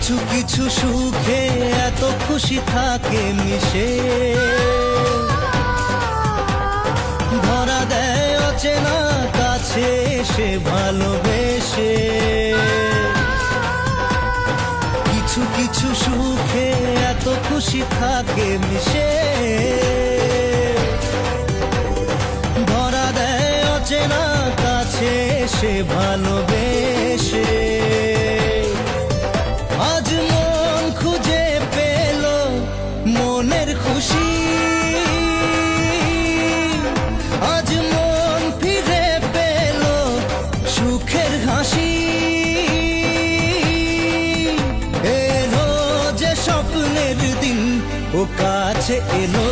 কিছু কিছু সুখে এত খুশি থাকে মিশে, ধরা দেয় অচেনা কাছে এসে ভালোবেসে। কিছু কিছু সুখে এত খুশি থাকে মিশে, ধরা দেয় অচেনা কাছে এসে ভালোবেসে। আজ মন খুঁজে পেল মনের খুশি, আজ মন ফিরে পেল সুখের হাসি। এলো যে স্বপ্নের দিন ও কাছে এলো,